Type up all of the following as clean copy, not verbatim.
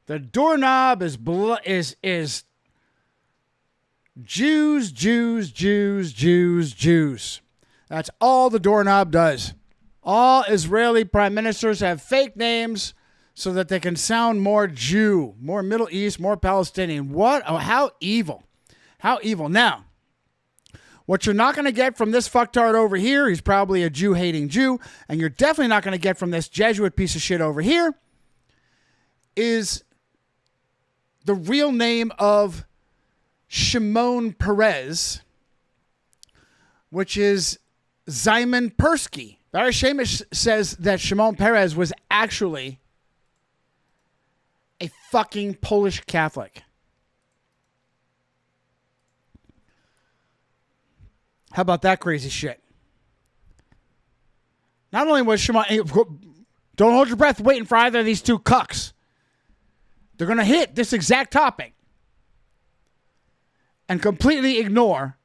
The doorknob is Jews, Jews, Jews, Jews, Jews. That's all the doorknob does. All Israeli prime ministers have fake names so that they can sound more Jew, more Middle East, more Palestinian. What? Oh, how evil. How evil. Now, what you're not going to get from this fucktard over here, he's probably a Jew-hating Jew, and you're definitely not going to get from this Jesuit piece of shit over here, is the real name of Shimon Peres, which is Szymon Persky. Barry Shamish says that Shimon Peres was actually a fucking Polish Catholic. How about that crazy shit? Not only was Shimon... Don't hold your breath waiting for either of these two cucks. They're going to hit this exact topic and completely ignore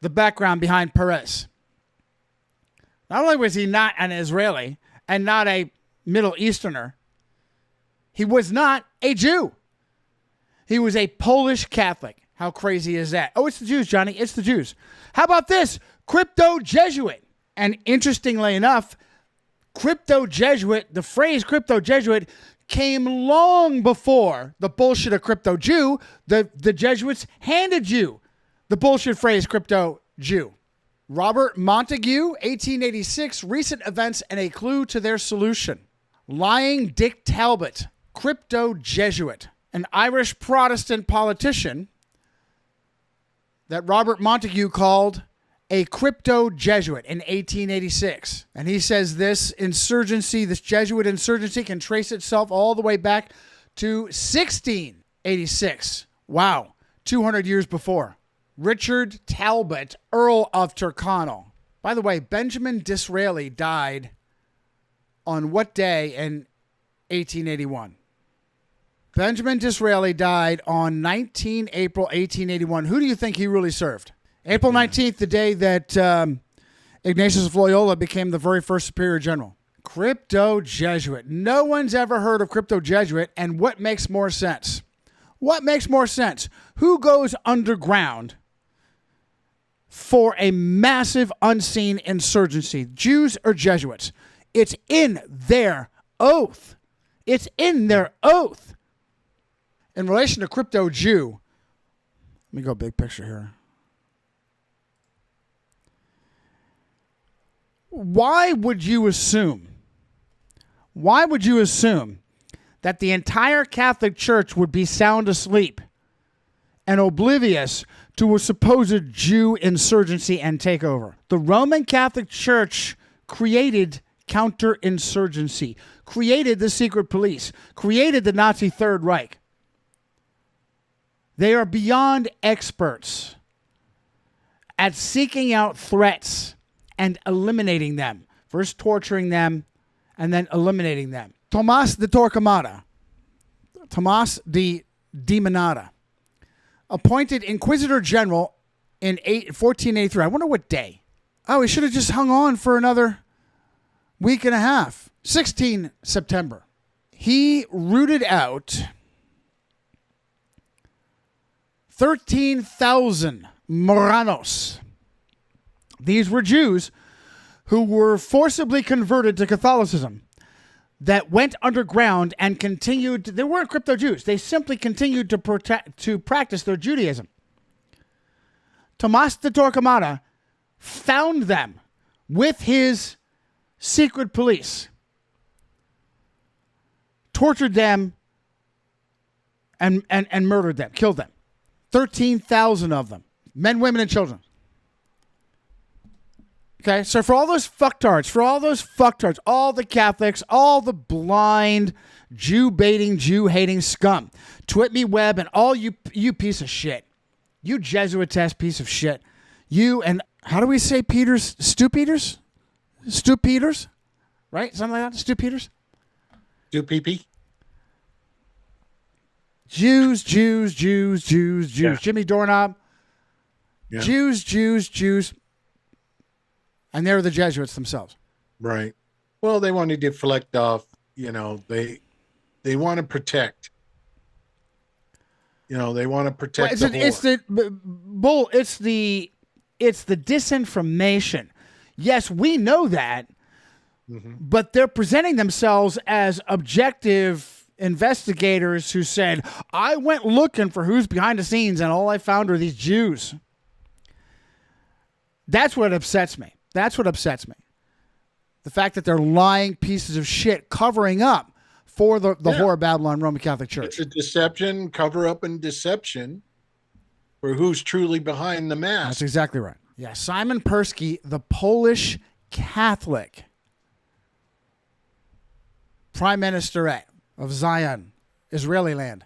the background behind Peres. Not only was he not an Israeli and not a Middle Easterner, he was not a Jew. He was a Polish Catholic. How crazy is that? Oh, it's the Jews, Johnny. It's the Jews. How about this? Crypto-Jesuit. And interestingly enough, crypto-Jesuit, the phrase crypto-Jesuit came long before the bullshit of crypto-Jew. The Jesuits handed you the bullshit phrase crypto-Jew. Robert Montague, 1886, recent events and a clue to their solution. Lying Dick Talbot, crypto-Jesuit, an Irish Protestant politician that Robert Montague called a crypto-Jesuit in 1886. And he says this insurgency, this Jesuit insurgency can trace itself all the way back to 1686. Wow, 200 years before. Richard Talbot, Earl of Tyrconnell. By the way, Benjamin Disraeli died on what day in 1881? Benjamin Disraeli died on 19 April 1881. Who do you think he really served? April 19th, the day that Ignatius of Loyola became the very first superior general. Crypto-Jesuit. No one's ever heard of crypto-Jesuit, and what makes more sense? What makes more sense? Who goes underground for a massive unseen insurgency? Jews or Jesuits? It's in their oath. It's in their oath. In relation to crypto-Jew, let me go big picture here. Why would you assume that the entire Catholic Church would be sound asleep and oblivious to a supposed Jew insurgency and takeover? The Roman Catholic Church created counterinsurgency, created the secret police, created the Nazi Third Reich. They are beyond experts at seeking out threats and eliminating them. First torturing them and then eliminating them. Tomás de Torquemada, Tomás de Demonada, appointed Inquisitor General in 1483. I wonder what day. Oh, he should have just hung on for another week and a half. 16 September. He rooted out 13,000 Moranos. These were Jews who were forcibly converted to Catholicism that went underground and continued. They weren't crypto Jews. They simply continued to practice their Judaism. Tomás de Torquemada found them with his secret police, tortured them, and murdered them, killed them. 13,000 of them, men, women, and children. Okay, so for all those fucktards, all the Catholics, all the blind, Jew-baiting, Jew-hating scum, Twit Me Web, and all you piece of shit, you Jesuit-esque piece of shit, you and, how do we say Peters? Stu Peters? Stu Peters? Right? Something like that? Stu Peters? Stu PP? Jews. Yeah. Jimmy Doorknob. Yeah. Jews. And they're the Jesuits themselves. Right. Well, they wanted to deflect off, they they want to protect. They want to protect Well, the it's whore. it's the disinformation. Yes, we know that, but they're presenting themselves as objective investigators who said, I went looking for who's behind the scenes and all I found were these Jews. That's what upsets me. The fact that they're lying pieces of shit covering up for the whore of Babylon Roman Catholic Church. It's a deception, cover up and deception for who's truly behind the mask. That's exactly right. Yeah, Simon Persky, the Polish Catholic Prime Minister of Zion, Israeli land.